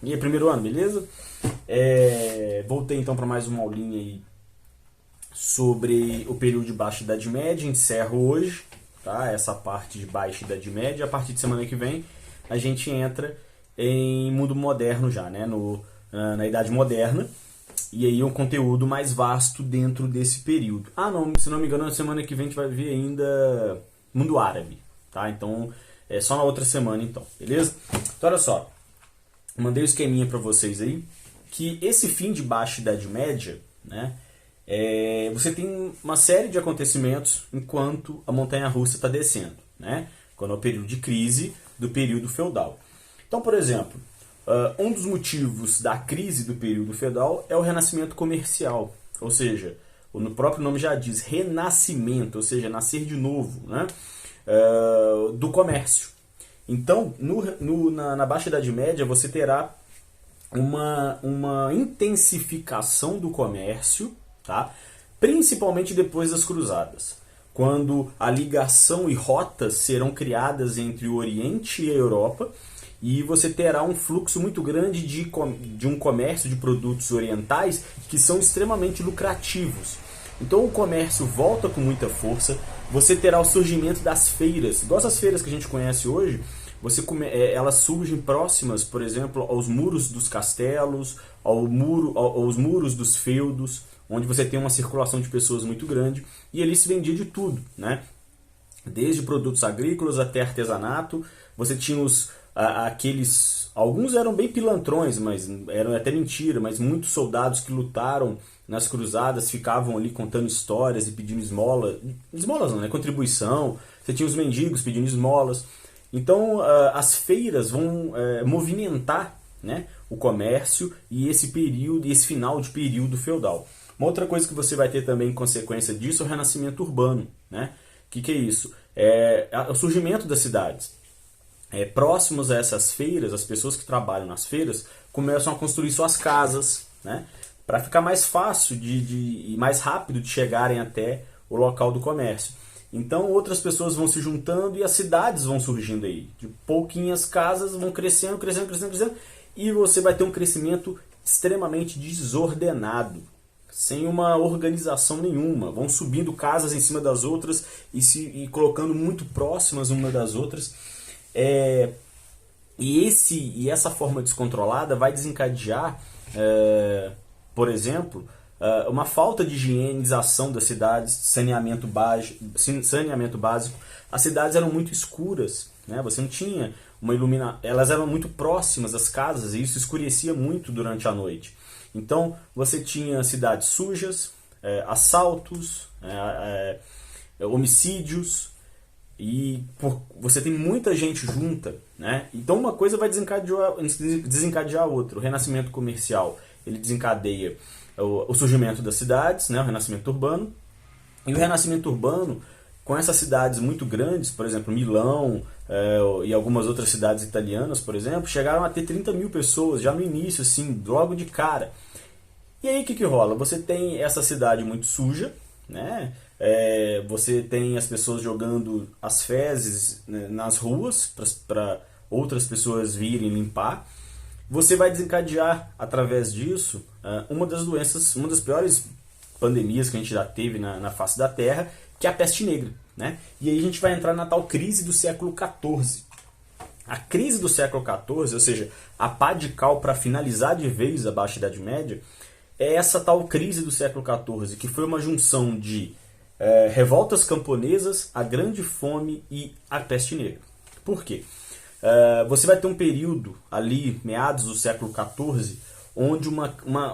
E aí, primeiro ano, beleza? Voltei então para mais uma aulinha aí sobre o período de Baixa Idade Média. Encerro hoje, tá? Essa parte de Baixa Idade Média. A partir de semana que vem a gente entra em mundo moderno já, né? Na Idade Moderna. E aí um conteúdo mais vasto dentro desse período. Ah, não, se não me engano, na semana que vem a gente vai ver ainda mundo árabe, tá? Então é só na outra semana então, beleza? Então olha só. Mandei o esqueminha para vocês aí, que esse fim de Baixa Idade Média, né, você tem uma série de acontecimentos enquanto a montanha-russa está descendo, né, quando é o período de crise do período feudal. Então, por exemplo, um dos motivos da crise do período feudal é o renascimento comercial, ou seja, no próprio nome já diz, renascimento, ou seja, nascer de novo, né, do comércio. Então, na Baixa Idade Média, você terá uma intensificação do comércio, tá? Principalmente depois das Cruzadas, quando a ligação e rotas serão criadas entre o Oriente e a Europa, e você terá um fluxo muito grande de um comércio de produtos orientais que são extremamente lucrativos. Então o comércio volta com muita força, você terá o surgimento das feiras, igual as feiras que a gente conhece hoje, elas surgem próximas, por exemplo, aos muros dos castelos, aos muros dos feudos, onde você tem uma circulação de pessoas muito grande, e ali se vendia de tudo, né? Desde produtos agrícolas até artesanato, você tinha alguns eram bem pilantrões, mas eram até mentira, mas muitos soldados que lutaram nas cruzadas ficavam ali contando histórias e pedindo esmolas não, né? Contribuição. Você tinha os mendigos pedindo esmolas. Então as feiras vão movimentar, né, o comércio e esse final de período feudal. Uma outra coisa que você vai ter também em consequência disso é o renascimento urbano, né? Que é isso? É o surgimento das cidades. Próximos a essas feiras, as pessoas que trabalham nas feiras começam a construir suas casas, né, para ficar mais fácil e mais rápido de chegarem até o local do comércio. Então outras pessoas vão se juntando e as cidades vão surgindo aí. De pouquinhas casas vão crescendo, crescendo, crescendo, crescendo, e você vai ter um crescimento extremamente desordenado, sem uma organização nenhuma. Vão subindo casas em cima das outras e colocando muito próximas uma das outras. E essa forma descontrolada vai desencadear, por exemplo, uma falta de higienização das cidades, saneamento básico. As cidades eram muito escuras, né? Você não tinha uma iluminação, elas eram muito próximas das casas e isso escurecia muito durante a noite. Então você tinha cidades sujas, assaltos, homicídios, e você tem muita gente junta, né? Então uma coisa vai desencadear a outra. O renascimento comercial, ele desencadeia o surgimento das cidades, né? O renascimento urbano. E o renascimento urbano, com essas cidades muito grandes, por exemplo, Milão e algumas outras cidades italianas, por exemplo, chegaram a ter 30 mil pessoas já no início, assim, logo de cara. E aí o que rola? Você tem essa cidade muito suja, né? Você tem as pessoas jogando as fezes, né, nas ruas para outras pessoas virem limpar. Você vai desencadear através disso uma das doenças, uma das piores pandemias que a gente já teve na face da Terra, que é a peste negra, né? E aí a gente vai entrar na tal crise do século XIV. A crise do século XIV, ou seja, a pá de cal para finalizar de vez a Baixa Idade Média, é essa tal crise do século XIV, que foi uma junção de revoltas camponesas, a grande fome e a peste negra. Por quê? Você vai ter um período ali, meados do século XIV, onde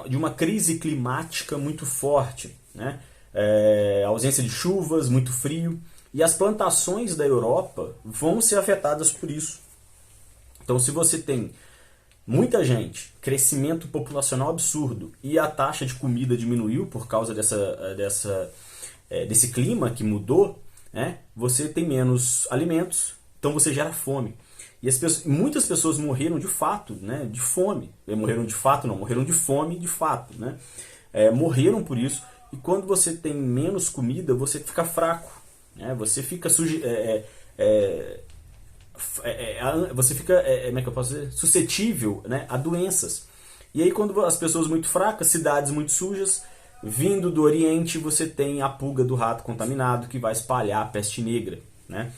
de uma crise climática muito forte, né? Ausência de chuvas, muito frio, e as plantações da Europa vão ser afetadas por isso. Então se você tem muita gente, crescimento populacional absurdo e a taxa de comida diminuiu por causa desse clima que mudou, né? Você tem menos alimentos, então você gera fome. E muitas pessoas morreram de fato, né? De fome. Morreram de fato não, morreram de fome de fato, né? Morreram por isso. E quando você tem menos comida, você fica fraco, né? Você fica você fica, como é que eu posso dizer, suscetível, né, a doenças. E aí quando as pessoas muito fracas, cidades muito sujas, vindo do Oriente, você tem a pulga do rato contaminado que vai espalhar a peste negra, né?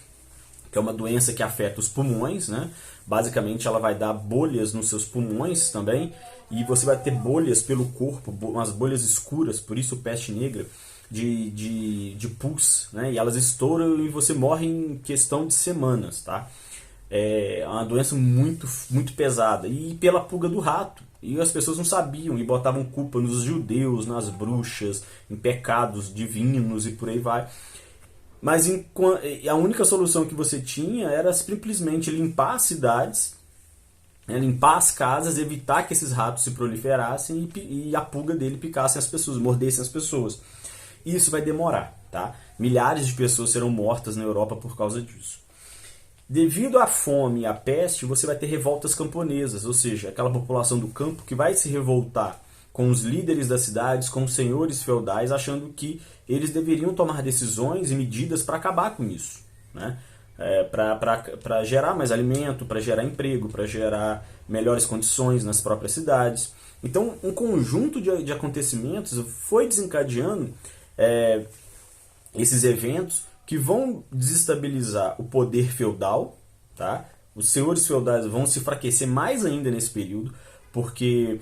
Que é uma doença que afeta os pulmões, né? Basicamente ela vai dar bolhas nos seus pulmões também, e você vai ter bolhas pelo corpo, umas bolhas escuras, por isso peste negra, de pus, né? E elas estouram e você morre em questão de semanas, tá? É uma doença muito, muito pesada. E pela pulga do rato. E as pessoas não sabiam e botavam culpa nos judeus, nas bruxas, em pecados divinos e por aí vai. Mas a única solução que você tinha era simplesmente limpar as cidades, né, limpar as casas, evitar que esses ratos se proliferassem e a pulga dele picasse as pessoas, mordessem as pessoas. Isso vai demorar, tá? Milhares de pessoas serão mortas na Europa por causa disso. Devido à fome e à peste, você vai ter revoltas camponesas, ou seja, aquela população do campo que vai se revoltar com os líderes das cidades, com os senhores feudais, achando que eles deveriam tomar decisões e medidas para acabar com isso, né? Para gerar mais alimento, para gerar emprego, para gerar melhores condições nas próprias cidades. Então, um conjunto de acontecimentos foi desencadeando esses eventos que vão desestabilizar o poder feudal, tá? Os senhores feudais vão se enfraquecer mais ainda nesse período, porque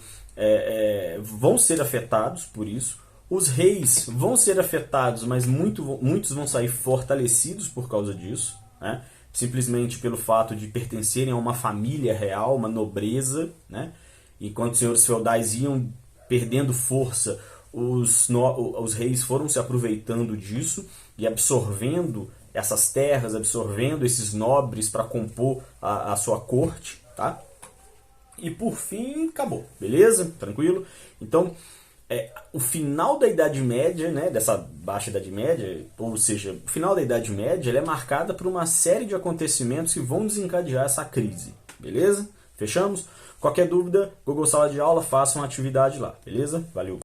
vão ser afetados por isso. Os reis vão ser afetados, mas muitos vão sair fortalecidos por causa disso, né? Simplesmente pelo fato de pertencerem a uma família real, uma nobreza, né? Enquanto os senhores feudais iam perdendo força, os reis foram se aproveitando disso e absorvendo essas terras, absorvendo esses nobres para compor a sua corte, tá? E por fim, acabou, beleza? Tranquilo? Então, o final da Idade Média, né, dessa baixa Idade Média, ou seja, o final da Idade Média, ela é marcada por uma série de acontecimentos que vão desencadear essa crise, beleza? Fechamos? Qualquer dúvida, Google Sala de Aula, faça uma atividade lá, beleza? Valeu!